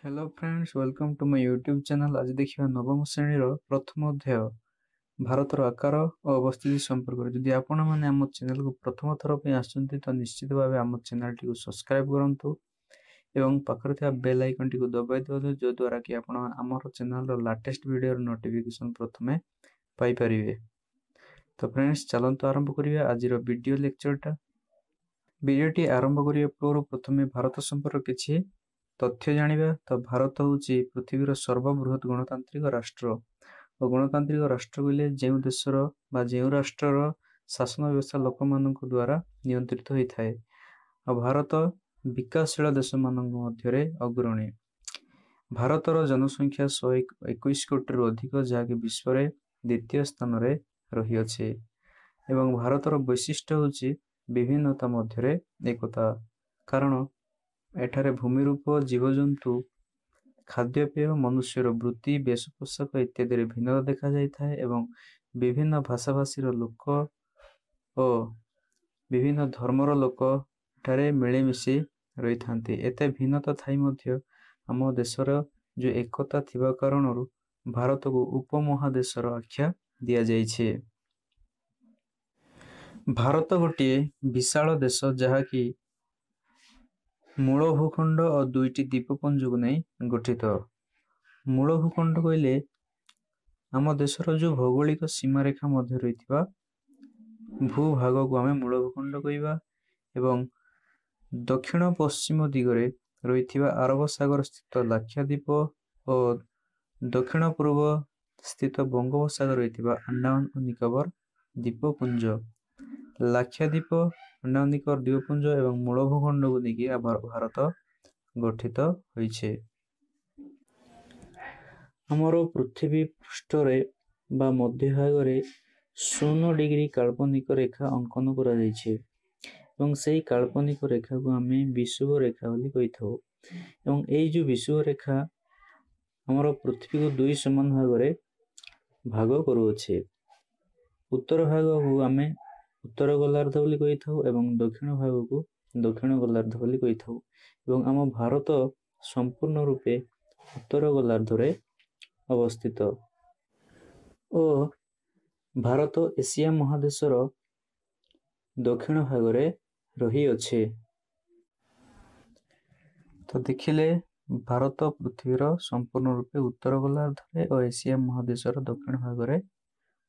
Hello friends, welcome to my YouTube channel. आज देखिए नवम श्रेणी प्रथम अध्याय भारतर आकार और अवस्थिति संपर्क। जदि आपण मैंने आम चैनल को प्रथम थर पे आसुंती तो निश्चित भाव आम चैनल टी सब्सक्राइब करंतु एवं पाखरे थिबा बेल आइकन टी दबाई दियंतु, जो द्वारा कि आपण आमर चैनल रो लेटेस्ट वीडियो नोटिफिकेशन प्रथमे पाई परिबे। तो फ्रेंड्स, चलंतु आरंभ करिया आज वीडियो लेक्चरटा। वीडियोटी आरंभ करिया पूर्व प्रथमे भारत संपर्क किछि तथ्य जानिबा। तो भारत होउची पृथ्वीर सर्वबृहत गणतांत्रिक राष्ट्र और गणतांत्रिक राष्ट्र कहले जो देशर बा जो राष्ट्रर शासन व्यवस्था लोक मानक द्वारा नियंत्रित होता है। और भारत विकासशील देश मानक मध्यरे अग्रणी। भारतर जनसंख्या 121 कोटी रु अधिक, जहाँकि विश्व में द्वितीय स्थान रे रही अछि। एवं भारतर वैशिष्ट्य होउची विभिन्नता मध्यरे एकता, कारण एठारे भूमि रूप जीवजंतु खाद्यपेय मनुष्यर वृत्ति वेश पोषाक इत्यादि भिन्न देखा जाए एवं विभिन्न भाषाभाषी लोक और विभिन्न धर्मर लोक एठारे मिलेमिशि रही थांती। एते भिन्नता थाई मध्य आम देशर जो एकता थिबा कारणरू भारत को उपमहादेशर आख्या दिया जाइछे। भारत गोटे विशाल देश, जहाँकि मूल भूखंड और दुईटी द्वीपपुंज को नहीं गठित। मूल भूखंड कहले आम देशर जो भौगोलिक सीमारेखा मध्य रही भूभाग को आम मूल भूखंड कहवा। एवं दक्षिण पश्चिम दिगरे रही अरब सागर स्थित लाक्षाद्वीप और दक्षिण पूर्व स्थित बंगोपसागर रही अंडमान और निकोबर द्वीपपुंज। लाक्षाद्वीप, अंडमान निकोबर द्वीपपुंज एवं मूल भूखंड को लेकिन भारत गठित होइछे। हमर पृथ्वी पृष्ठरे बा मध्य भागरे 0 डिग्री काल्पनिक रेखा अंकन करा जाइछे एवं सेही काल्पनिक रेखा को आमे विषुव रेखा बोली कहिथाउ। एवं एई जो विषुव रेखा हमर पृथ्वी को दुई समान भागरे भाग करूअछे। उत्तर भाग को आमे उत्तर गोलार्ध बोली कहिथाउ एवं दक्षिण भाग को दक्षिण गोलार्ध बोली कहिथाउ। एवं आम भारत संपूर्ण रूपे उत्तर गोलार्ध रे अवस्थित और भारत एशिया महादेशर दक्षिण भाग रे रही अच्छे। तो देखिले भारत पृथ्वीर संपूर्ण रूपे उत्तर गोलार्ध रे और एशिया महादेशर दक्षिण भाग रे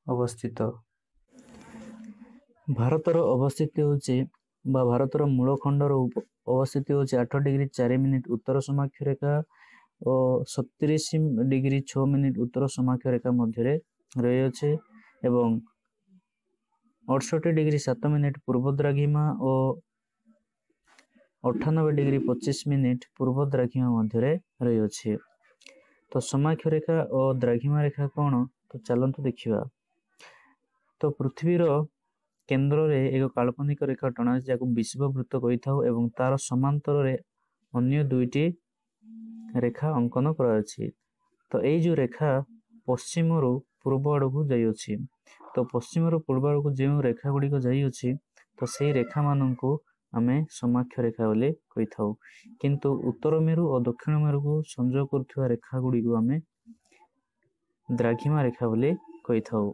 अवस्थित। भारतर अवस्थिति होची बा भारतर मूल खंडर अवस्थिति होची 8 डिग्री 4 मिनिट उत्तर समाक्ष रेखा और 37 डिग्री 6 मिनिट उत्तर समाक्ष रेखा मध्य रही अच्छे। एवं 68 डिग्री 7 मिनिट पूर्व द्राघिमा और 98 डिग्री 25 मिनिट पूर्व द्राघिमा मध्य रही अच्छे। तो समाक्ष रेखा और द्राघिमा रेखा कौन, तो चलंतु देखिबा। तो पृथ्वीर केंद्र रे एक काल्पनिक रेखा टना जाको विषुववृत्त कहिथाउ एवं तार समांतर रे अन्य दुईटी रेखा अंकन करा अछि। तो एई जो रेखा पश्चिम रु पूर्व आड़ को जाई अछि। तो पश्चिम रु पूर्व आड़ को जे रेखा गुडी को जाई अछि, तो सेई रेखा मानन को आमे समाक्ष रेखा बोले कहिथाउ। किंतु उत्तर मेरु और दक्षिण मेरु को संयोग करथुवा रेखा गुडी को आमे द्राघिमा रेखा बोले कहिथाउ।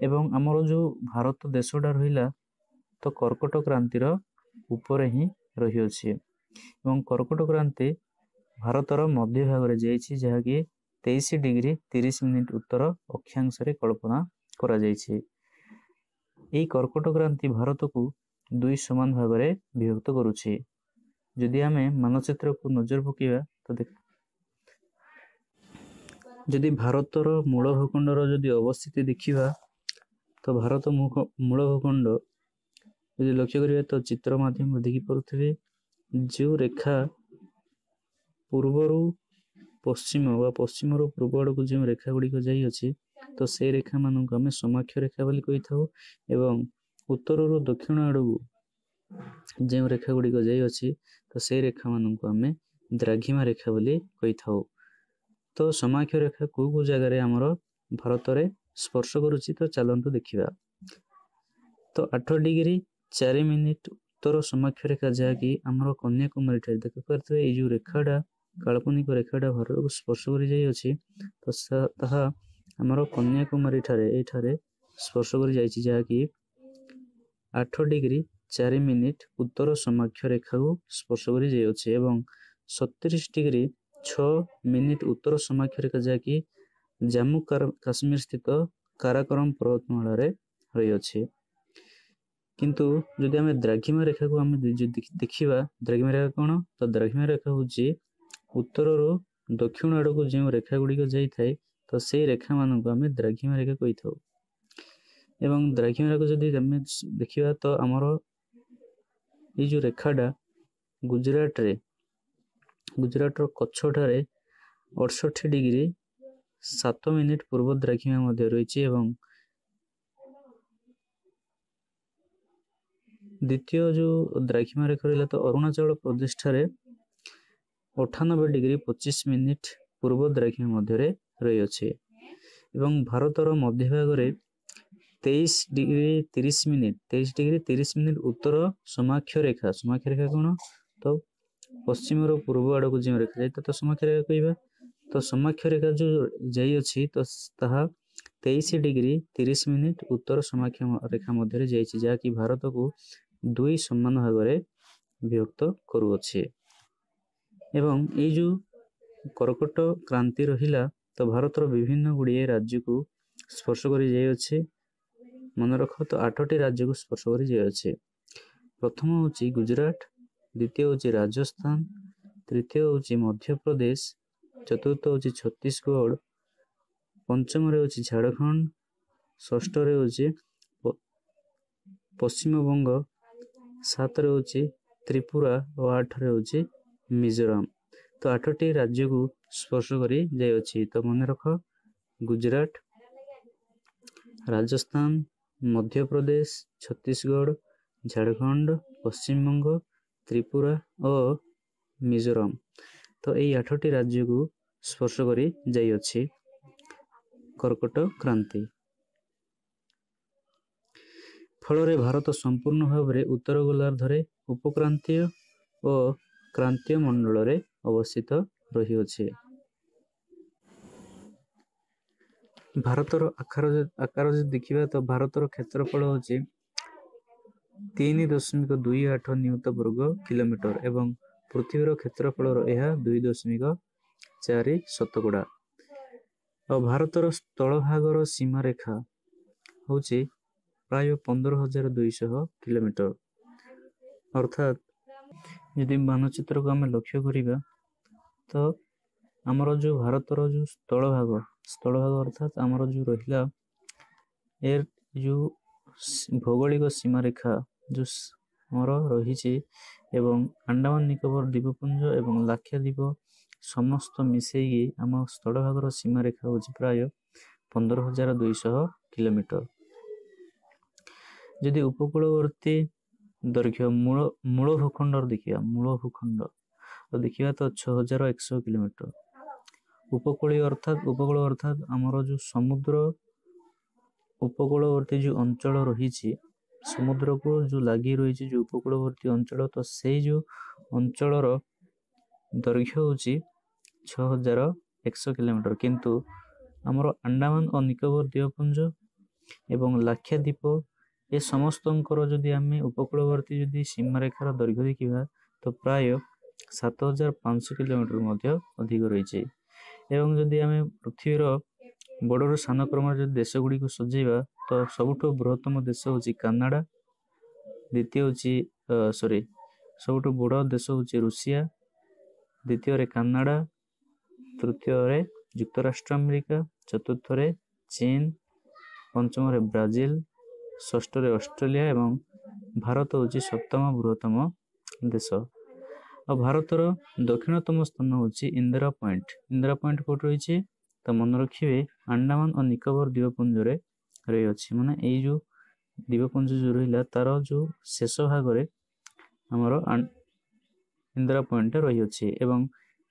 एवं आमर जो भारत देशटा रहिला तो कर्कट क्रांतिर ऊपर ही रही अछि। एवं कर्कट क्रांति भारतर मध्य भाग रे जाइछि, जहाँकि 23 डिग्री 30 मिनिट उत्तर अक्षांश रे कल्पना करा जाइछि। एई कर्कट क्रांति भारत को दुई समान भाग रे विभक्त करूछि। यदि आमे मानचित्र को नजर पकेबा तो देख यदि भारतर मूल भूखंडर यदि अवस्थिति देखिबा, तो भारत मूल भूखंड यदि लक्ष्य करिए तो चित्र माध्यम देखि परुथिबे जो रेखा पूर्वरु पश्चिम वा पश्चिम रु पूर्व आड़ को जो रेखा गुडी को जाई अछि, तो से रेखा मानन को हमें समाक्ष रेखा बोली कहिथाउ। एवं उत्तर रु दक्षिण आड़ को जो रेखा गुडी को जाई अछि, तो से रेखा मानन को हमें द्राघिमा रेखा बोली कहिथाउ। तो समाक्ष रेखा को जगह रे हमर भारत रे स्पर्श करुछि, तो चलंतु देखिबा। तो 8 डिग्री 4 मिनिट उत्तर समाक्ष रेखा, जहाँकि आमर कन्याकुमारी ठारे देख पारथबे एई जो रेखाटा କାଳ୍ପନିକ ରେଖାଟା ଭାରତକୁ ସ୍ପର୍ଶ କରି ଯାଇଅଛି ତ ତାହା ଆମର କନ୍ୟାକୁମାରୀ ଏଠାରେ ସ୍ପର୍ଶ କରି ଯାଇଛି, ଯାହାକି 8 ଡିଗ୍ରୀ 4 ମିନିଟ୍ ଉତ୍ତର ସମାକ୍ଷ ରେଖାକୁ ସ୍ପର୍ଶ କରି ଯାଇଅଛି ଏବଂ 37 ଡିଗ୍ରୀ 6 ମିନିଟ୍ ଉତ୍ତର ସମାକ୍ଷ ରେଖା, ଯାହାକି ଜାମ୍ମୁ କାଶ୍ମୀର ସ୍ଥିତ କାରାକୋରମ ପର୍ବତମାଳାରେ ରହିଅଛି। କିନ୍ତୁ ଯଦି ଆମେ ଦ୍ରାଘିମା ରେଖାକୁ ଆମେ ଦେଖିବା, ଦ୍ରାଘିମା ରେଖା କ'ଣ? ତ ଦ୍ରାଘିମା ରେଖା ହେଉଛି ଉତ୍ତରରୁ ଦକ୍ଷିଣ ଆଡ଼କୁ ଯେଉଁ ରେଖା ଗୁଡ଼ିକ ଯାଇଥାଏ ତ ସେଇ ରେଖାମାନଙ୍କୁ ଆମେ ଦ୍ରାଘିମା ରେଖା କହିଥାଉ। ଏବଂ ଦ୍ରାଘିମା ରେଖା ଯଦି ଆମେ ଦେଖିବା ତ ଆମର ଏଇ ଯେଉଁ ରେଖାଟା ଗୁଜରାଟର କଚ୍ଛଠାରେ 68 ଡିଗ୍ରୀ 7 ମିନିଟ୍ ପୂର୍ବ ଦ୍ରାଘିମା ମଧ୍ୟ ରହିଛି ଏବଂ ଦ୍ୱିତୀୟ ଯେଉଁ ଦ୍ରାଘିମା ରେଖା ରହିଲା ତ ଅରୁଣାଚଳ ପ୍ରଦେଶ ଠାରେ 98 ଡିଗ୍ରୀ 25 ମିନିଟ୍ ପୂର୍ବ ଦ୍ରାଘିମା ମଧ୍ୟରେ ରହିଅଛି ଏବଂ ଭାରତର ମଧ୍ୟଭାଗରେ 23 ଡିଗ୍ରୀ 30 ମିନିଟ୍ ଉତ୍ତର ସମାକ୍ଷ ରେଖା କ'ଣ? ତ ପଶ୍ଚିମର ପୂର୍ବ ଆଡ଼କୁ ଯେଉଁ ରେଖା ଯାଇଥାଏ ତ ସମାକ୍ଷ ରେଖା କହିବା। ତ ସମାକ୍ଷ ରେଖା ଯେଉଁ ଯାଇଅଛି ତ ତାହା 23 ଡିଗ୍ରୀ 30 ମିନିଟ୍ ଉତ୍ତର ସମାକ୍ଷ ରେଖା ମଧ୍ୟରେ ଯାଇଛି, ଯାହାକି ଭାରତକୁ 2 ସମାନ ଭାଗରେ ବିଭକ୍ତ କରୁଅଛି। ଏବଂ ଏଇ ଯେଉଁ କର୍କଟ କ୍ରାନ୍ତି ରହିଲା ତ ଭାରତର ବିଭିନ୍ନ ଗୁଡ଼ିଏ ରାଜ୍ୟକୁ ସ୍ପର୍ଶ କରି ଯାଇଅଛି। ମନେ ରଖ, ତ 8ଟି ରାଜ୍ୟକୁ ସ୍ପର୍ଶ କରି ଯାଇଅଛି। ପ୍ରଥମ ହେଉଛି ଗୁଜରାଟ, ଦ୍ୱିତୀୟ ହେଉଛି ରାଜସ୍ଥାନ, ତୃତୀୟ ହେଉଛି ମଧ୍ୟପ୍ରଦେଶ, ଚତୁର୍ଥ ହେଉଛି ଛତିଶଗଡ଼, ପଞ୍ଚମରେ ହେଉଛି ଝାଡ଼ଖଣ୍ଡ, ଷଷ୍ଠରେ ହେଉଛି ପଶ୍ଚିମବଙ୍ଗ, 7ରେ ହେଉଛି ତ୍ରିପୁରା ଓ 8ରେ ହେଉଛି ମିଜୋରାମ। ତ 8ଟି ରାଜ୍ୟକୁ ସ୍ପର୍ଶ କରି ଯାଇଅଛି। ତ ମନେ ରଖ, ଗୁଜରାଟ, ରାଜସ୍ଥାନ, ମଧ୍ୟପ୍ରଦେଶ, ଛତିଶଗଡ଼, ଝାଡ଼ଖଣ୍ଡ, ପଶ୍ଚିମବଙ୍ଗ, ତ୍ରିପୁରା ଓ ମିଜୋରାମ। ତ ଏଇ 8ଟି ରାଜ୍ୟକୁ ସ୍ପର୍ଶ କରି ଯାଇଅଛି କର୍କଟ କ୍ରାନ୍ତି। ଫଳରେ ଭାରତ ସମ୍ପୂର୍ଣ୍ଣ ଭାବରେ ଉତ୍ତର ଗୋଲାର୍ଦ୍ଧରେ ଉପକ୍ରାନ୍ତୀୟ ଓ କ୍ରାନ୍ତୀୟ ମଣ୍ଡଳରେ ଅବସ୍ଥିତ ରହିଅଛି। ଭାରତର ଆକାର ଯଦି ଦେଖିବା ତ ଭାରତର କ୍ଷେତ୍ରଫଳ ହେଉଛି 3.28 ନିୟୁତ ବର୍ଗ କିଲୋମିଟର ଏବଂ ପୃଥିବୀର କ୍ଷେତ୍ରଫଳର ଏହା 2.4 ଶତକଡ଼ା। ଆଉ ଭାରତର ସ୍ଥଳଭାଗର ସୀମାରେଖା ହେଉଛି ପ୍ରାୟ 15,200 କିଲୋମିଟର। ଅର୍ଥାତ୍ ଯଦି ମାନଚିତ୍ରକୁ ଆମେ ଲକ୍ଷ୍ୟ କରିବା ତ ଆମର ଯେଉଁ ଭାରତର ଯେଉଁ ସ୍ଥଳଭାଗ ଅର୍ଥାତ୍ ଆମର ଯେଉଁ ରହିଲା ଯେଉଁ ଭୌଗୋଳିକ ସୀମାରେଖା ଯେଉଁ ଆମର ରହିଛି ଏବଂ ଆଣ୍ଡାମାନ ନିକୋବର ଦ୍ୱୀପପୁଞ୍ଜ ଏବଂ ଲାକ୍ଷାଦ୍ୱୀପ ସମସ୍ତ ମିଶେଇକି ଆମ ସ୍ଥଳଭାଗର ସୀମାରେଖା ହେଉଛି ପ୍ରାୟ 15,200 କିଲୋମିଟର। ଯଦି ଉପକୂଳବର୍ତ୍ତୀ ଦୈର୍ଘ୍ୟ ମୂଳ ଭୂଖଣ୍ଡର ଦେଖିବା ତ 6,100 କିଲୋମିଟର। ଉପକୂଳ ଅର୍ଥାତ୍ ଆମର ଯେଉଁ ସମୁଦ୍ର ଉପକୂଳବର୍ତ୍ତୀ ଯେଉଁ ଅଞ୍ଚଳ ରହିଛି, ସମୁଦ୍ରକୁ ଯେଉଁ ଲାଗି ରହିଛି ଯେଉଁ ଉପକୂଳବର୍ତ୍ତୀ ଅଞ୍ଚଳ, ତ ସେଇ ଯେଉଁ ଅଞ୍ଚଳର ଦୈର୍ଘ୍ୟ ହେଉଛି 6,100 କିଲୋମିଟର। କିନ୍ତୁ ଆମର ଆଣ୍ଡାମାନ ଓ ନିକୋବର ଦ୍ୱୀପପୁଞ୍ଜ ଏବଂ ଲାକ୍ଷାଦ୍ୱୀପ ଏ ସମସ୍ତଙ୍କର ଯଦି ଆମେ ଉପକୂଳବର୍ତ୍ତୀ ଯଦି ସୀମାରେଖାର ଦୈର୍ଘ୍ୟ ଦେଖିବା ତ ପ୍ରାୟ 7,500 କିଲୋମିଟର ମଧ୍ୟ ଅଧିକ ରହିଛି। ଏବଂ ଯଦି ଆମେ ପୃଥିବୀର ବଡ଼ରୁ ସାନ କ୍ରମରେ ଯଦି ଦେଶ ଗୁଡ଼ିକୁ ସଜେଇବା ତ ସବୁଠୁ ବୃହତ୍ତମ ଦେଶ ହେଉଛି କାନାଡ଼ା, ସବୁଠୁ ବଡ଼ ଦେଶ ହେଉଛି ରୁଷିଆ, ଦ୍ୱିତୀୟରେ କାନାଡ଼ା, ତୃତୀୟରେ ଯୁକ୍ତରାଷ୍ଟ୍ର ଆମେରିକା, ଚତୁର୍ଥରେ ଚୀନ, ପଞ୍ଚମରେ ବ୍ରାଜିଲ, ଷଷ୍ଠରେ ଅଷ୍ଟ୍ରେଲିଆ ଏବଂ ଭାରତ ହେଉଛି 7ମ ବୃହତ୍ତମ ଦେଶ। ଆଉ ଭାରତର ଦକ୍ଷିଣତମ ସ୍ଥାନ ହେଉଛି ଇନ୍ଦିରା ପଏଣ୍ଟ। ଇନ୍ଦିରା ପଏଣ୍ଟ କେଉଁଠି ରହିଛି? ତ ମନେ ରଖିବେ ଆଣ୍ଡାମାନ ଓ ନିକୋବର ଦ୍ୱୀପପୁଞ୍ଜରେ ରହିଅଛି। ମାନେ ଏଇ ଯେଉଁ ଦ୍ୱୀପପୁଞ୍ଜ ଯେଉଁ ରହିଲା ତାର ଯେଉଁ ଶେଷ ଭାଗରେ ଆମର ଇନ୍ଦିରା ପଏଣ୍ଟ ରହିଅଛି। ଏବଂ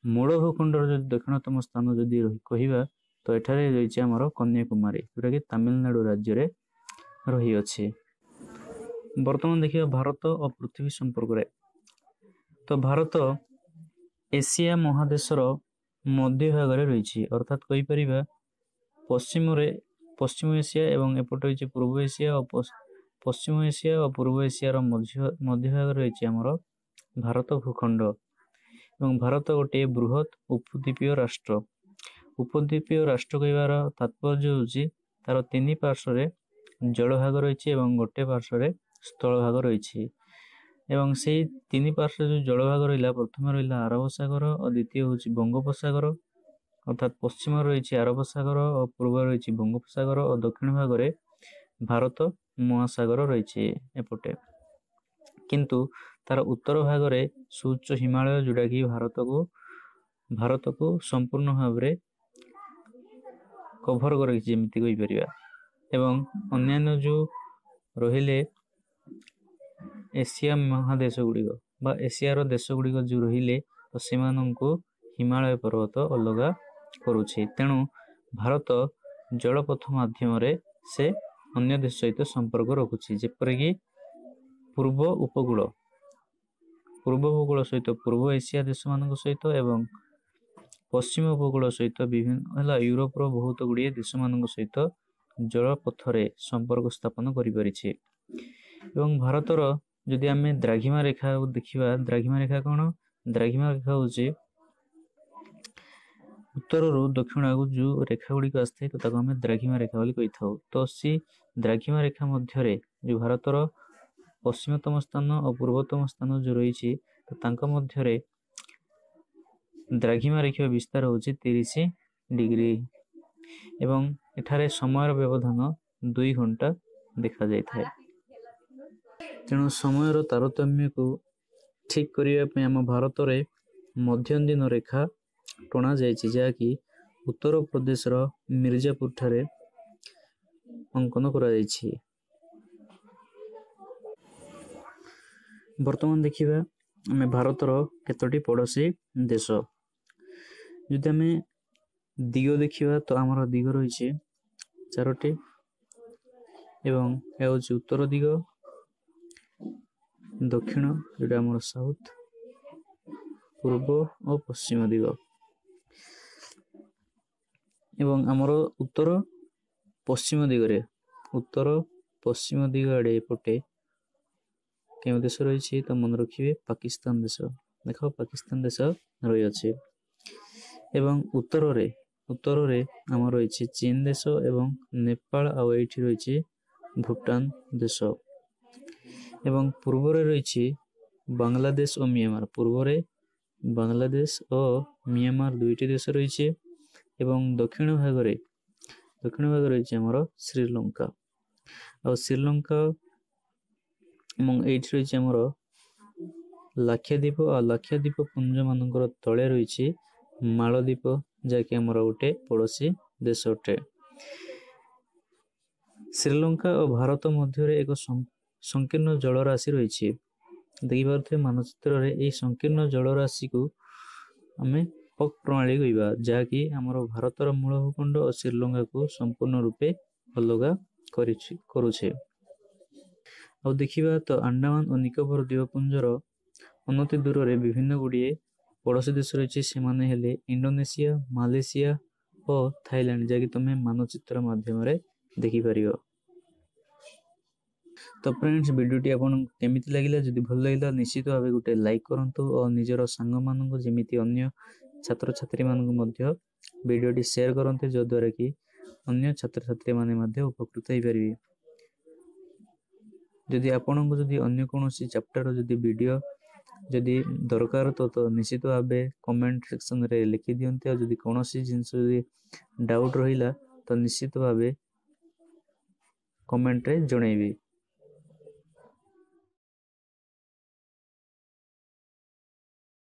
ମୂଳ ଭୂଖଣ୍ଡର ଯଦି ଦକ୍ଷିଣତମ ସ୍ଥାନ ଯଦି କହିବା ତ ଏଠାରେ ରହିଛି ଆମର କନ୍ୟାକୁମାରୀ, ଯେଉଁଟାକି ତାମିଲନାଡୁ ରାଜ୍ୟରେ ରହିଅଛି। ବର୍ତ୍ତମାନ ଦେଖିବା ଭାରତ ଓ ପୃଥିବୀ ସମ୍ପର୍କରେ। ତ ଭାରତ एशिया महादेशर मध्य भाग में रही अर्थात कहीपर पश्चिम एशिया एवं एपटे रही पूर्व एशिया और पश्चिम एशिया और पूर्व एशियार मध्य भाग रही आमर भारत भूखंड एवं भारत गोटे बृहत उपद्वीपीय राष्ट्र। उपद्वीपीय राष्ट्र कहबार तात्पर्य होची तार तीन पार्श्व जलभाग रही गोटे पार्श्व स्थल भाग रही एवं से तीन पार्श्व जो जलभाग रहा प्रथम रहा अरब सागर और द्वितीय हूँ बंगोपसागर अर्थात पश्चिम रही अरब सागर और पूर्व रही बंगोपसागर और दक्षिण भाग में भारत महासागर रही एपटे किंतु तार उत्तर भाग में सुउच्च हिमालय जोटा कि भारत को संपूर्ण भाव में कभर कर एवं अन्य जो रहिले एशिया महादेश गुड़िक बा एशियार देश गुड़िक जो रहिले तो से हिमालय पर्वत अलग करुछे तेणु भारत जलपथ माध्यम से अन्य देश सहित संपर्क रखुछि जेपरिक पूर्व उपकूल सहित पूर्व एशिया देश मान सहित एवं पश्चिम उपकूल सहित विभिन्न यूरोप बहुत गुड़िए देश मान सहित जलपथरे संपर्क स्थापन करिपारिछे एवं भारतर जदि आम द्राघिमा रेखा देखा द्राघिमा रेखा कौन द्राघिमा रेखा हूँ उत्तर रु दक्षिण आगु जो रेखा गुड़िक आसता है तो आम द्राघिमा रेखा बोली कही था तो सी द्राघिमा रेखा मध्य जो भारतर पश्चिमतम स्थान और पूर्वतम स्थान जो रही तो मध्य द्राघिमा रेखा विस्तार हूँ 30 डिग्री एवं एठारे समय व्यवधान 2 घंटा देखा जाय थाए तेणु समय तारतम्य को ठीक करने आम भारत में मध्यम दिन रेखा टणा जहाँकि उत्तर प्रदेश मिर्जापुर ठारे अंकन करा वर्तमान देखिबा आम भारतर केतोटी पड़ोसी देश जदि आम दिग देखिबा तो आमर दिग रही 4टी एवं यह हूँ उत्तर दिग दक्षिण जोटा आमर साउथ पूर्व और पश्चिम दिग एवं आमर उत्तर पश्चिम दिग आड़े पटे क्यों देश रही तो मन रखिए पाकिस्तान देश देख पाकिस्तान देश रही अच्छे एवं उत्तर रे आम रही चीन देश एवं नेपाल आउ रही भूटान देश एवं पूर्व रही बांग्लादेश और म्यांमार पूर्व बांग्लादेश और म्यांमार 2टी देश रही एवं दक्षिण भाग रही आमर श्रीलंका और श्रीलंका रही आमर लाक्षाद्वीप और लाक्षाद्वीप पुंज मान तले रही मालद्वीप जहाँकि आमर गोटे पड़ोसी देश अटे श्रीलंका और भारत मध्य एक संकीर्ण जलराशि रही देखिए मानचित्र में संकीर्ण जलराशि को आम पक प्रणाली कहवा जहाँकि आमर भारतर मूल भूखंड और श्रीलंका को संपूर्ण रूपे अलग करुछे और देखिबा तो अंडमान और निकोबर द्वीपपुंजर अनति दूर में विभिन्न गुड़िए पड़ोसी देश रही से हेले इंडोनेशिया मालयेशिया और थाईलैंड जहाँकि तुम्हें मानचित्र माध्यम देखिपर तो फ्रेंड्स वीडियोटी आपन केमिति लागिला जदि भल लागिला निश्चित भाव गोटे लाइक करंतु और निजर सांग मानक जेमिति अन्य छात्र छात्री मानक मध्य वीडियोटी शेयर करंतु जो द्वारा कि अन्य छात्र छात्री माने मध्य उपकृत होई परिबे जदि आपनको जदि अन्य कोनोसी चैप्टर जदि वीडियो जदि दरकार तो निश्चित भाव कमेंट सेक्शन रे लिखि दियंते और जदि कोनोसी जिंस जदि डाउट रहिला तो निश्चित भाव कमेंट रे जणैबे।